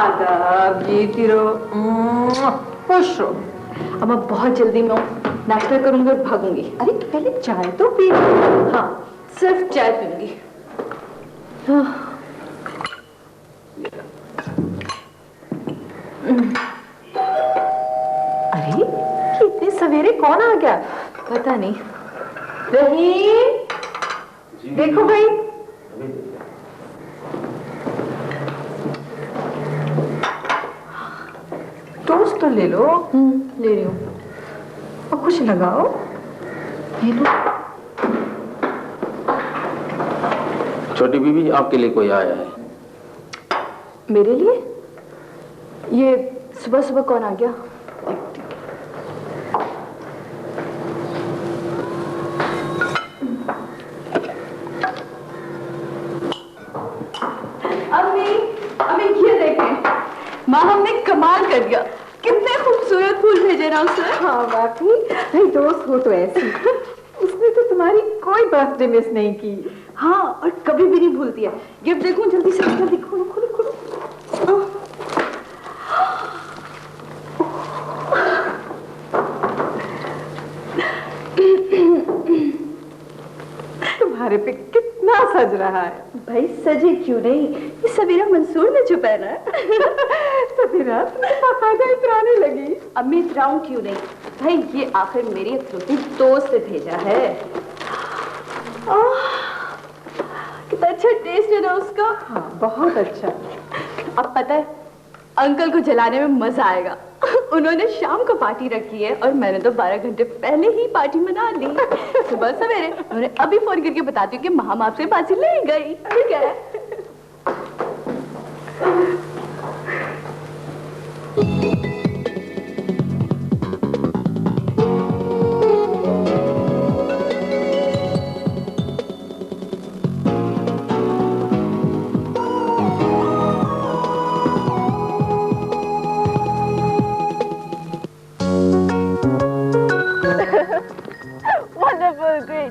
आदाब, जीती रहो, खुश रहो। अब मैं बहुत जल्दी में हूँ, नाश्ता करूंगी और भागूंगी। अरे पहले चाय तो पी। हाँ, सिर्फ चाय पीऊंगी। अरे कितने सवेरे कौन आ गया? पता नहीं। रहीम, देखो भाई। टोस्ट तो ले लो। ले रही हूँ। और कुछ लगाओ। ये लो। छोटी बीबी, आपके लिए कोई आया है। मेरे लिए? ये सुबह सुबह कौन आ गया? अम्मी ये देखें, माँ हमने कमाल कर दिया। कितने खूबसूरत फूल भेजे ना उसने। हाँ वाकई, नहीं दोस्त हो तो ऐसी। उसने तो तुम्हारी कोई बर्थडे मिस नहीं की। हाँ, और कभी भी नहीं भूलती है। गिफ्ट देखूं जल्दी से, जल्दी खोलो खोलो खोलो। तुम्हारे पे कितना सज रहा है। भाई सजे क्यों नहीं, ये सबीरा मंसूर ने जो पहना है। सबीरा तुम्हें बाकायदा इतराने लगी। अब मैं इतराऊं क्यों नहीं भाई, ये आखिर मेरी इकलौती दोस्त ने भेजा है। कितना अच्छा टेस्ट है ना उसका। हाँ बहुत अच्छा। अब पता है अंकल को जलाने में मजा आएगा। उन्होंने शाम को पार्टी रखी है और मैंने तो 12 घंटे पहले ही पार्टी मना ली। सुबह सवेरे उन्होंने अभी फोन करके बताती हूँ कि हम आपसे बाजी ले गई। ठीक है।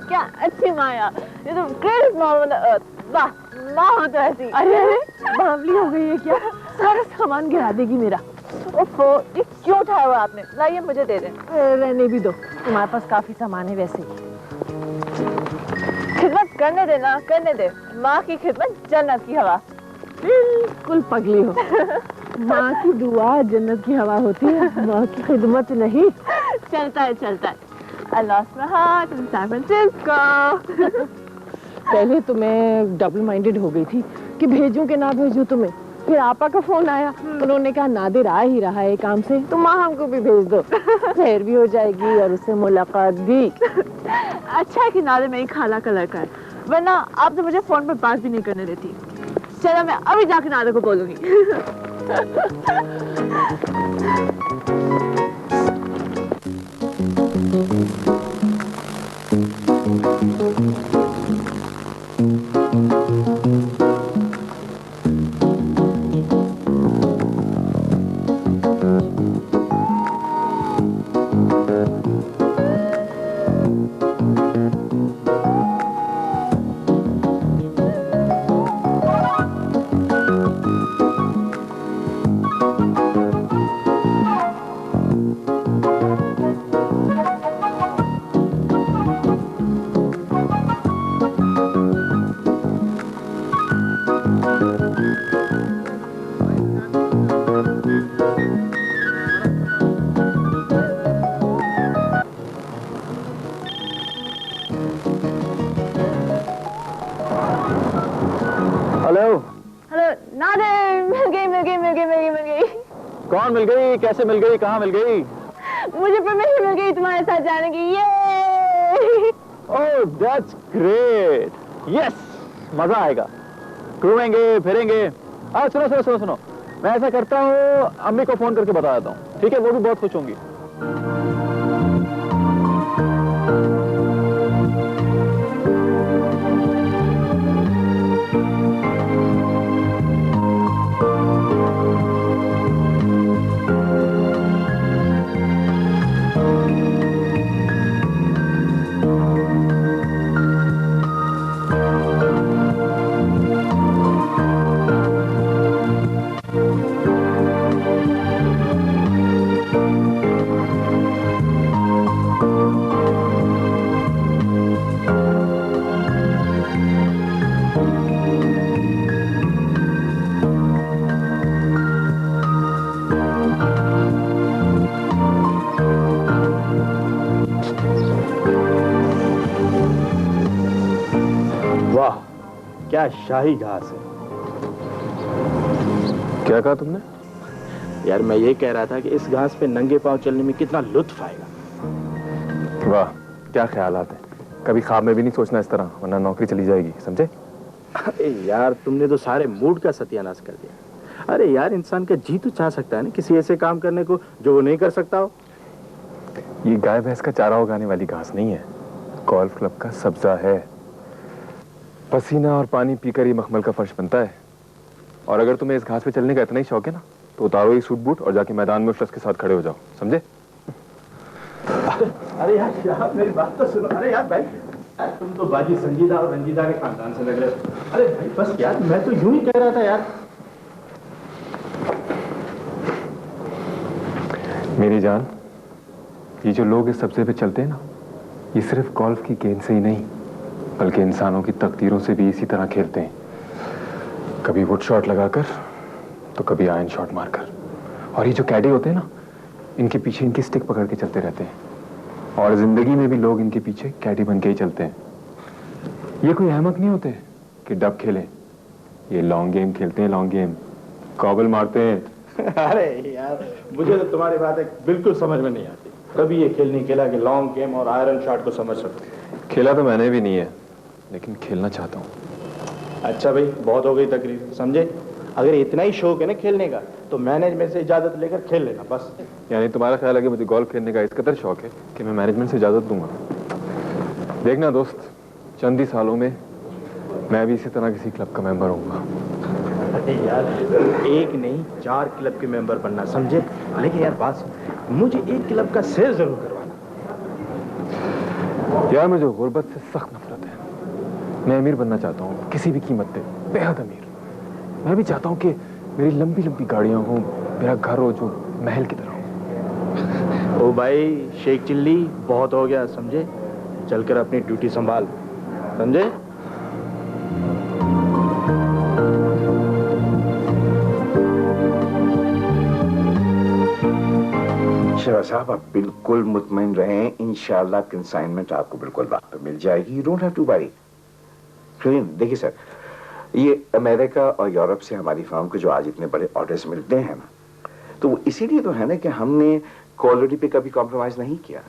क्या अच्छी माया, ये तो ग्रेटेस्ट नॉर्मल अर्थ। वाह वाह, तो ऐसी। अरे अरे बावली हो गई है क्या? सारा सामान गिरा देगी मेरा। ओफो, ये क्यों उठाया हुआ आपने? लाइए मुझे दे दें। रहने भी दो, तुम्हारे पास काफी सामान है वैसे ही। खिदमत करने देना, करने दे। माँ की खिदमत जन्नत की हवा। बिल्कुल पगली हो। माँ की दुआ जन्नत की हवा होती है, माँ की खिदमत नहीं। चलता है चलता है। I lost my heart in San Francisco. पहले तो मैं डबल माइंडेड हो गई थी कि भेजूं कि ना भेजूं तुम्हें। फिर आपा का फोन आया, उन्होंने कहा नादिर आ ही रहा है काम से, तो माँ हमको भी भेज दो। खैर भी हो जाएगी और उससे मुलाकात भी। अच्छा है कि नादिर मेरी खाला का लड़का है, वरना आप तो मुझे फोन पर बात भी नहीं करने देती। चलो मैं अभी जाके नादिर को बोलूंगी। कौन मिल गई, कैसे मिल गई, कहाँ मिल गई? मुझे परमिशन मिल गई तुम्हारे साथ जाने की। ये ओह दैट्स ग्रेट, यस, मजा आएगा, घूमेंगे फिरेंगे। सुनो सुनो सुनो सुनो, मैं ऐसा करता हूँ, अम्मी को फोन करके बता देता हूँ, ठीक है? वो भी बहुत खुश होंगी। वाह, क्या शाही घास है। क्या कहा तुमने? यार मैं ये कह रहा था कि इस घास पे नंगे पांव चलने में कितना लुत्फ आएगा। वाह, क्या ख्यालात है। कभी ख्वाब में भी नहीं सोचना इस तरह, वरना नौकरी चली जाएगी, समझे? अरे यार तुमने तो सारे मूड का सत्यानाश कर दिया। अरे यार इंसान का जी तो चाह सकता है ना किसी ऐसे काम करने को जो वो नहीं कर सकता हो। ये गाय भैंस का चारा उगाने वाली घास नहीं है, गोल्फ क्लब का सब्जा है। पसीना और पानी पीकर ये मखमल का फर्श बनता है। और अगर तुम्हें इस घास पे चलने का इतना ही शौक है ना, तो उतारो ये सूट बूट और जाके मैदान में उस शख्स के साथ खड़े हो जाओ, समझे? अरे यार मेरी बात तो सुनो। अरे यार भाई, तुम तो बाजी संजीदा और रंजीदा के खानदान से लग रहे हो। अरे भाई बस यार, मैं तो यूं ही कह रहा था यार। मेरी जान, ये जो लोग इस सब्जे पे चलते हैं ना, ये सिर्फ गोल्फ की गेंद से ही नहीं, बल्कि इंसानों की तकदीरों से भी इसी तरह खेलते हैं। कभी वुड शॉट लगाकर तो कभी आयरन शॉट मारकर। और ये जो कैडी होते हैं ना, इनके पीछे इनकी स्टिक पकड़ के चलते रहते हैं। और जिंदगी में भी लोग इनके पीछे कैडी बन के ही चलते हैं। ये कोई अहमक नहीं होते कि डब खेलें, ये लॉन्ग गेम खेलते हैं, लॉन्ग गेम कॉबल मारते हैं। अरे यार मुझे तो तुम्हारी बातें बिल्कुल समझ में नहीं आती। कभी ये खेल नहीं खेला कि लॉन्ग गेम और आयरन शॉट को समझ सकते। खेला तो मैंने भी नहीं है, लेकिन खेलना चाहता हूँ। अच्छा भाई, बहुत हो गई तकरीर, समझे? अगर इतना ही शौक है ना खेलने का, तो मैनेजमेंट से इजाजत लेकर खेल लेना बस। यानी तुम्हारा ख्याल है कि मुझे गोल्फ खेलने का इस कदर शौक है कि मैं मैनेजमेंट से इजाजत दूंगा? देखना दोस्त, चंद ही सालों में मैं भी इसी तरह किसी क्लब का मेंबर होऊंगा। अरे यार, एक नहीं 4 क्लब के मेंबर बनना, समझे? लेकिन यार बात सुन, मुझे एक क्लब का शेयर जरूर करवाना। यार मुझे गुर्बत से सख्त नफरत है। मैं अमीर बनना चाहता हूँ, किसी भी कीमत पे, बेहद अमीर। मैं भी चाहता हूँ कि मेरी लंबी लंबी गाड़ियां हों, मेरा घर हो जो महल की तरह हो। ओ भाई, शेख चिल्ली बहुत हो गया, समझे? चलकर अपनी ड्यूटी संभाल, समझे? शहबाज साहब, आप बिल्कुल मुतमईन रहें, इंशाल्लाह कंसाइनमेंट आपको बिल्कुल वक्त पे मिल जाएगी। You don't have to worry. देखिए सर, ये अमेरिका और यूरोप से हमारी फर्म को जो आज इतने बड़े ऑर्डर्स मिलते हैं ना, तो वो इसीलिए तो है ना कि हमने क्वालिटी पे कभी कॉम्प्रोमाइज नहीं किया।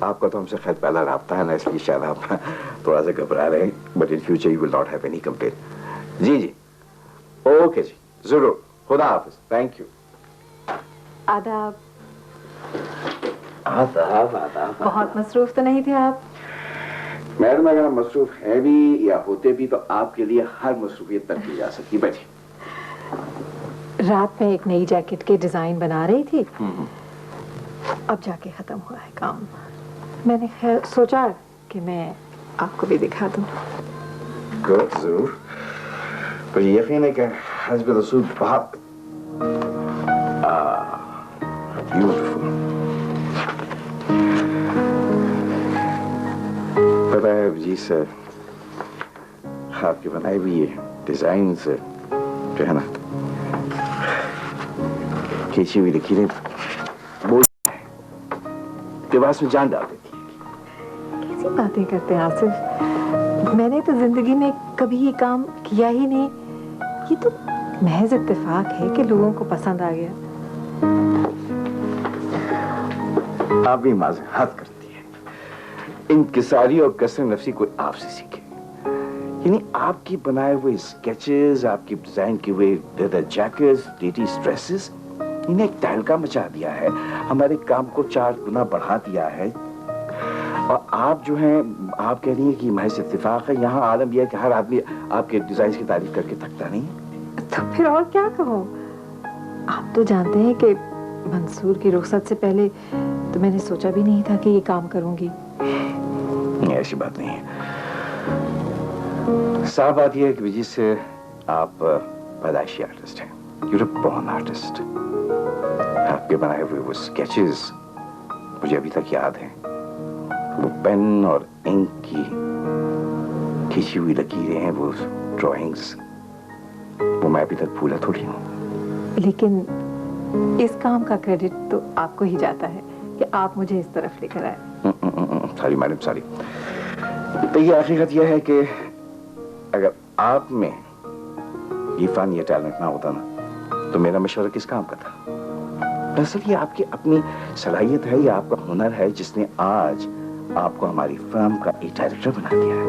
आपका तो हमसे खैर पहला राब्ता है ना, इसलिए शायद आप थोड़ा सा घबरा रहे हैं, but in future you will not have any complaint. जी जी, ओके जी, जरूर। खुदा हाफिज, थैंक यू। आदाब। आदाब आदाब। बहुत मसरूफ तो नहीं थे आप? मैडम, अगर हम मसरूफ हैं भी या होते भी तो आपके लिए हर मसरूफियत तक की जा सकती। बैठिए। रात में एक नई जैकेट के डिजाइन बना रही थी, अब जाके खत्म हुआ है काम। मैंने खैर सोचा कि मैं आपको भी दिखा दूं। गुड, जरूर। पर यकीन है कि हस्बैंड रसूल बहुत ब्यूटीफुल। पता है जी सर, आपके बनाए हुए ये डिजाइन से जो है ना, खींची हुई लकीरें बोल लिबास में जान डाल देती है। कैसी बातें करते हैं आसिफ? मैंने तो जिंदगी में कभी ये काम किया ही नहीं। ये तो महज इत्तेफाक है कि लोगों को पसंद आ गया। आप भी माज़रत करती है। इंकिसारी और कसर नफ्सी कोई आपसे सीखे। यानी आपकी बनाए हुए स्केचेस, आपकी डिजाइन किए हुए लेदर जैकेट्स, लेडीज ड्रेसेस, इन्हें एक तहलका मचा दिया है, हमारे काम को 4 गुना बढ़ा दिया है। और आप जो हैं, आप कह रही हैं कि महज इत्तेफाक है। यहाँ आलम यह है कि हर आदमी आपके डिजाइन की तारीफ करके थकता नहीं। तो फिर और क्या कहो? आप तो जानते हैं कि मंसूर की रुखसत से पहले तो मैंने सोचा भी नहीं था कि ये काम करूंगी। ऐसी बात नहीं है। साफ बात यह है कि विजय से आप पैदाइशी आर्टिस्ट हैं, यूर बॉर्न आर्टिस्ट। आपके बनाए हुए वो स्केचेस मुझे अभी तक याद हैं। वो पेन और इंक की खींची हुई लकीरें हैं, वो ड्राइंग्स, वो मैं अभी तक भूला थोड़ी हूँ। लेकिन इस काम का क्रेडिट तो आपको ही जाता है कि आप मुझे इस तरफ लेकर आए। Sorry madam, sorry. तो ये हकीकत यह है कि अगर आप में ये फन, ये टैलेंट ना होता ना, तो मेरा मशवरा किस काम का था? दरअसल ये आपकी अपनी सलाहियत है, ये आपका हुनर है जिसने आज आपको हमारी फर्म का एक डायरेक्टर बना दिया है।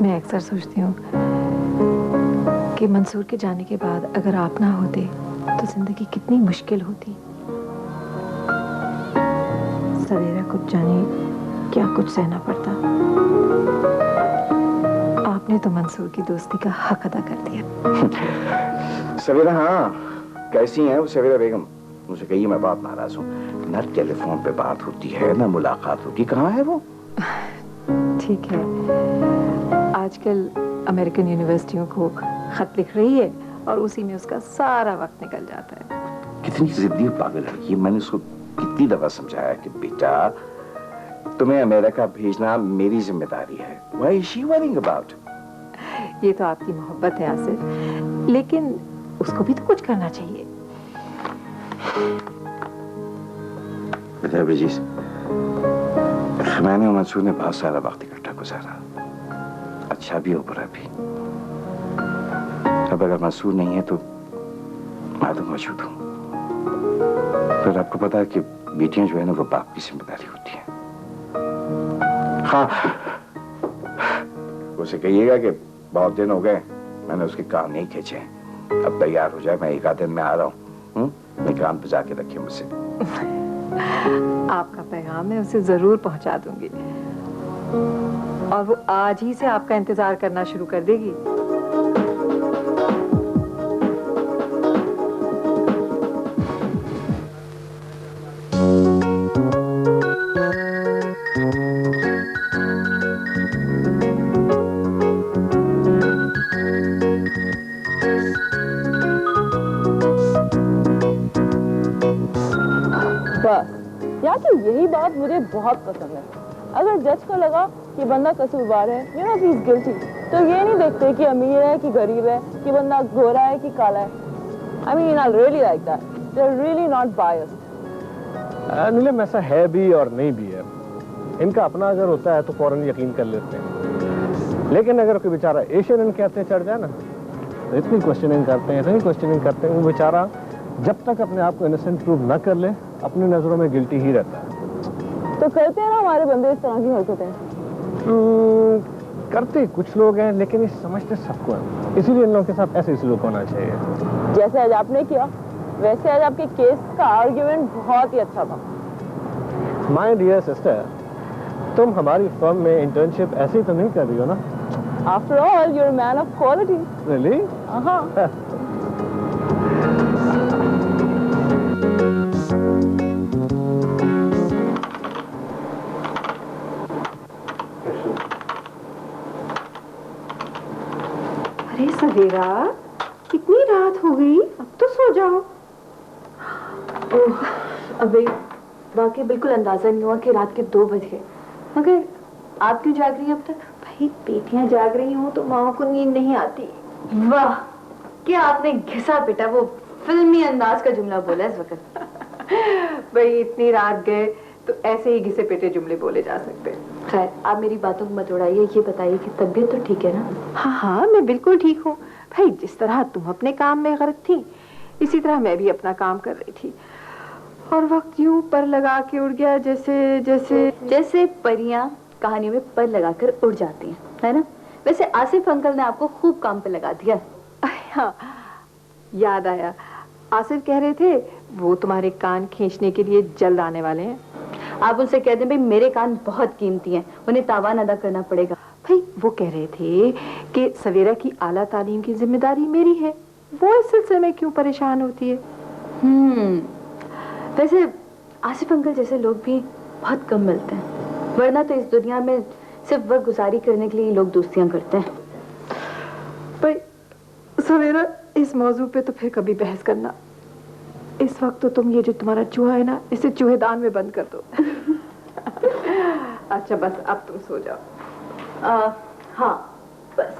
मैं अक्सर सोचती हूँ कि मंसूर के जाने के बाद अगर आप ना होते तो जिंदगी कितनी मुश्किल होती। सवेरा कुछ जाने क्या कुछ सहना पड़ता। आपने तो मंसूर की दोस्ती का हक अदा कर दिया। सवेरा, हाँ, कैसी हैं वो सवेरा बेगम? मुझे कहिए, मैं बहुत नाराज हूँ। न टेलीफोन पे बात होती है, न मुलाकात होती। कहाँ है वो? ठीक है, आजकल अमेरिकन यूनिवर्सिटियों को खत लिख रही है और उसी में उसका सारा वक्त निकल जाता है। कितनी जिद्दी पागल है ये। मैंने उसको कितनी दफा समझाया कि बेटा, तुम्हें अमेरिका भेजना मेरी जिम्मेदारी है। Why is she worrying about? ये तो आपकी मोहब्बत है आसिफ, लेकिन उसको भी तो कुछ करना चाहिए। बेटा बेजीज, मैंने और मंसूर ने बहुत सारा वक्त इकट्ठा गुजारा, अच्छा भी और बुरा भी। अब अगर मंसूर नहीं है तो मैं तो मौजूद हूँ। फिर आपको पता है कि बेटियां जो है ना, वो बाप की जिम्मेदारी होती है। हाँ, उसे कहिएगा कि बहुत दिन हो गए मैंने उसके काम नहीं खींचे। अब तैयार हो जाए, मैं एक आध दिन में आ रहा हूँ। मैं काम पे जाके रखिए मुझसे। आपका पैगाम मैं उसे जरूर पहुंचा दूंगी और वो आज ही से आपका इंतजार करना शुरू कर देगी। यहाँ की यही बात मुझे बहुत पसंद है। अगर जज को लगा कि बंदा कसूरवार है, you know he is guilty, तो ये नहीं देखते कि अमीर है कि गरीब है, कि बंदा गोरा है कि काला है। I mean, I really like that. They're really not biased. नीलम, ऐसा है भी और नहीं भी है। इनका अपना अगर होता है तो फौरन यकीन कर लेते हैं, लेकिन अगर कोई बेचारा एशियन इनके हाथ में चढ़ जाए ना, तो इतनी क्वेश्चनिंग करते हैं, वो बेचारा जब तक अपने आप को इनोसेंट प्रूव न कर ले, अपनी नजरों में गिल्टी ही रहता है। तो करते हैं ना हमारे बंदे इस तरह की हरकतें? करते कुछ लोग हैं, लेकिन ये समझते सबको है, इसीलिए इन लोगों के साथ ऐसे सलूक होना चाहिए। जैसे आज आपने किया, वैसे आज आपके केस का आर्ग्यूमेंट बहुत ही अच्छा था। माय डियर सिस्टर, तुम हमारी फर्म में इंटर्नशिप ऐसे ही तो नहीं कर रही हो ना? After all you are man of quality. Really? हाँ। अरे सवेरा, कितनी रात हो गई, अब तो सो जाओ। ओह, अबे वाकई बिल्कुल अंदाजा नहीं हुआ कि रात के 2 बज गए। मगर आप क्यों जाग रही हैं अब तक? भाई, बेटियां जाग रही हो तो माँ को नींद नहीं आती। वाह, क्या आपने घिसा पिटा वो फिल्मी अंदाज का जुमला बोला इस वक्त। भाई, इतनी रात गए तो ऐसे ही घिसे पिटे जुमले बोले जा सकते हैं। खैर, आप मेरी बातों को मत उड़ाइए, ये बताइए कि तबीयत तो ठीक है ना? हाँ हाँ, मैं बिल्कुल ठीक हूँ। भाई, जिस तरह तुम अपने काम में गर्क थी, इसी तरह मैं भी अपना काम कर रही थी और वक्त यूं पर लगा के उड़ गया जैसे परियां कहानियों में पर लगाकर उड़ जाती हैं, है ना? वैसे आसिफ अंकल ने आपको खूब काम पे लगा दिया। हाँ, याद आया, आसिफ कह रहे थे वो तुम्हारे कान खींचने के लिए जल्द आने वाले हैं। आप उनसे कह दें भाई, मेरे कान बहुत कीमती हैं, उन्हें तावान अदा करना पड़ेगा। भाई, वो कह रहे थे कि सवेरा की आला तालीम की जिम्मेदारी मेरी है, वो इस सिलसिले में क्यों परेशान होती है? वैसे आसिफ अंकल जैसे लोग भी बहुत कम मिलते हैं, वरना तो इस दुनिया में सिर्फ वक्त गुजारी करने के लिए लोग दोस्तियां करते हैं। भाई सवेरा, इस मौजू पे तो फिर कभी बहस करना। इस वक्त तो तुम ये जो तुम्हारा चूहा है ना, इसे चूहेदान में बंद कर दो। अच्छा बस, अब तुम सो जाओ। हाँ, बस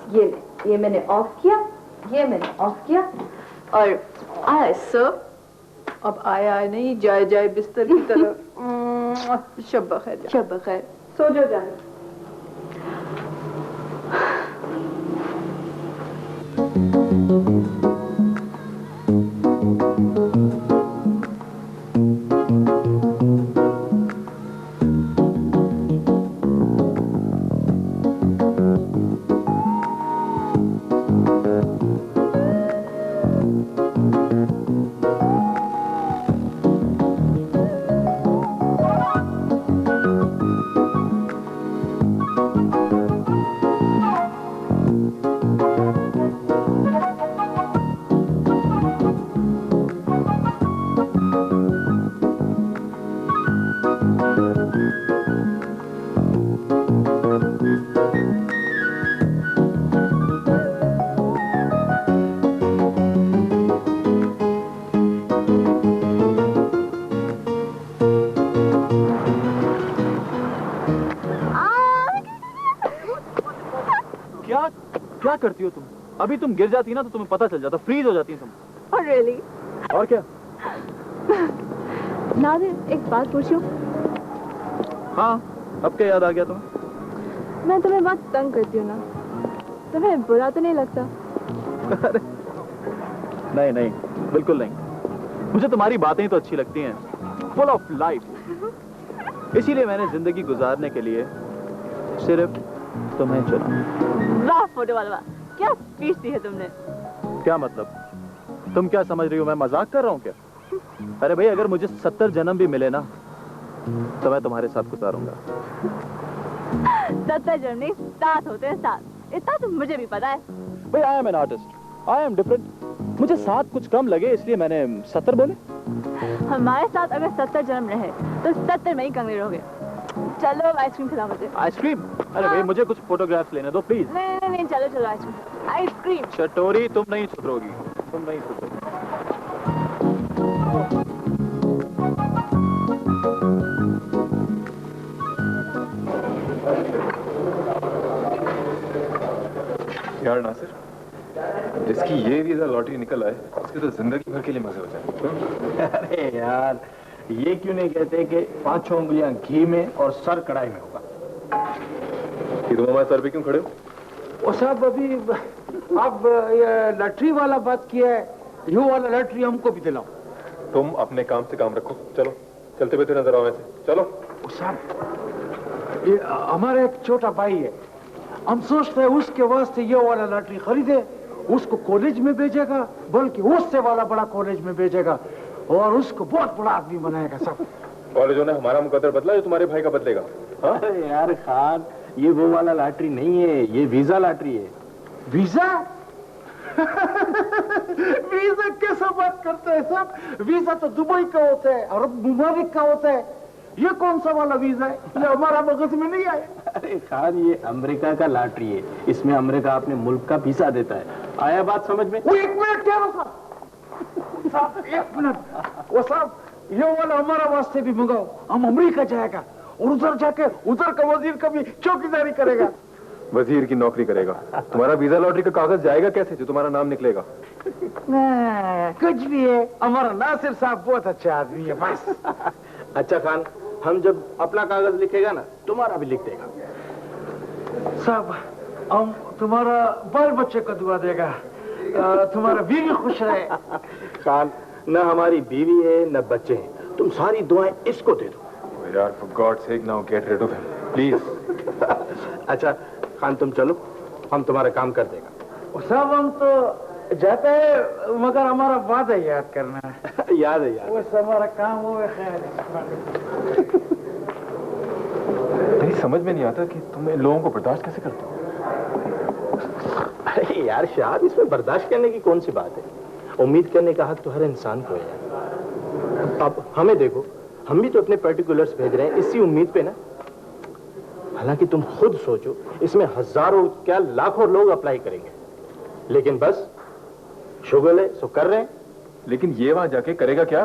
ये मैंने ऑफ किया, और आया सर। अब आया नहीं, जाए बिस्तर की तरफ। शब बखैर। शब बखैर। सो जाओ जाने। क्या क्या करती हो तुम? अभी तुम गिर जाती ना तो तुम्हें पता चल जाता, फ्रीज हो जाती तुम। और रियली और क्या? नादिर एक बात पूछूं? हाँ, अब क्या याद आ गया तुम्हें? मैं तुम्हें बहुत तंग करती हूँ ना, तुम्हें बुरा तो नहीं लगता? अरे नहीं नहीं, बिल्कुल नहीं। मुझे तुम्हारी बातें तो अच्छी लगती हैं, फुल ऑफ लाइफ। इसीलिए मैंने जिंदगी गुजारने के लिए सिर्फ तुम्हें चुना। वाह फोटो वाला, क्या स्पीच दी है तुमने। क्या मतलब? तुम क्या समझ रही हो, मैं मजाक कर रहा हूँ क्या? अरे भाई, अगर मुझे 70 जन्म भी मिले ना तो मैं तुम्हारे साथ गुजारूंगा। 70 जन्म नहीं, 7 होते हैं, 7। इतना तो मुझे भी पता है। भाई I am an artist, I am different. मुझे 7 कुछ कम लगे इसलिए मैंने 70 बोले। हमारे साथ अगर 70 जन्म रहे तो 70 में ही कंगे रहोगे। चलो आइसक्रीम खिलाओ मुझे। आइसक्रीम? अरे भाई, मुझे कुछ फोटोग्राफ्स लेने दो प्लीज। नहीं नहीं, चलो चलो आइसक्रीम। आइसक्रीम चटोरी, तुम नहीं सुधरोगी, तुम नहीं सुधरोगी। यार नासिर, जिसकी ये वीजा लॉटरी निकल आए उसके तो जिंदगी भर के लिए मजे हो जाए। अरे यार, ये क्यों नहीं कहते कि 5-6 उंगलियां घी में और सर कढ़ाई में होगा? कि तुम हमारे सर पे क्यों खड़े हो? वो साहब अभी अब ये लॉटरी वाला बात किया है, यू वाला लॉटरी हमको भी दिलाओ। तुम अपने काम से काम रखो, चलो चलते फिरते नजर आओ वैसे, चलो। वो साहब ये हमारा एक छोटा भाई है, हम सोचते हैं उसके वास्ते ये वाला लॉटरी खरीदे, उसको कॉलेज में भेजेगा, बल्कि उससे वाला बड़ा कॉलेज में भेजेगा और उसको बहुत बड़ा आदमी बनाएगा साहब। कॉलेजों ने हमारा मुकद्दर बदला जो तुम्हारे भाई का बदलेगा? अरे यार खान, ये वो वाला लॉटरी नहीं है, ये वीजा लॉटरी है। वीजा? वीजा कैसा बात करते हैं साहब? वीजा तो दुबई का होता है, अरब मुमालिक का होता है। ये कौन सा वाला वीजा है? ये हमारा मगज में नहीं आया। अरे खान, ये अमेरिका का लॉटरी है, इसमें अमेरिका अपने मुल्क का वीजा देता है। आया बात समझ में? वो 1 मिनट क्या साहब, 1 मिनट। वो साहब ये वाला हमारा वास्ते भी मंगाओ, हम अमेरिका जाएगा और उधर जाके उधर का वजीर का भी चौकीदारी करेगा। वजीर की नौकरी करेगा? तुम्हारा वीजा लॉटरी का कागज जाएगा कैसे जो तुम्हारा नाम निकलेगा? कुछ भी है, हमारा नासिर साहब बहुत अच्छा आदमी है बस। अच्छा खान, हम जब अपना कागज लिखेगा ना, तुम्हारा भी लिख देगा। साहब हम तुम्हारा बाल बच्चे को दुआ देगा, तुम्हारा बीवी खुश रहे। खान, न हमारी बीवी है न बच्चे हैं, तुम सारी दुआएं इसको दे दो। यार for god sake now get rid of him please. अच्छा खान, तुम चलो, हम तुम्हारा काम कर देगा। साहब हम तो जाते हैं, मगर हमारा वादा याद करना है। याद है यार, बस हमारा काम हो खैर। नहीं समझ में नहीं आता कि तुम इन लोगों को बर्दाश्त कैसे करते हो? अरे यार शाह, इसमें बर्दाश्त करने की कौन सी बात है? उम्मीद करने का हक तो हर इंसान को है। अब हमें देखो, हम भी तो अपने पर्टिकुलर्स भेज रहे हैं इसी उम्मीद पे ना। हालांकि तुम खुद सोचो, इसमें हजारों क्या लाखों लोग अप्लाई करेंगे, लेकिन बस शुगल है सो कर रहे हैं। लेकिन ये वहां जाके करेगा क्या?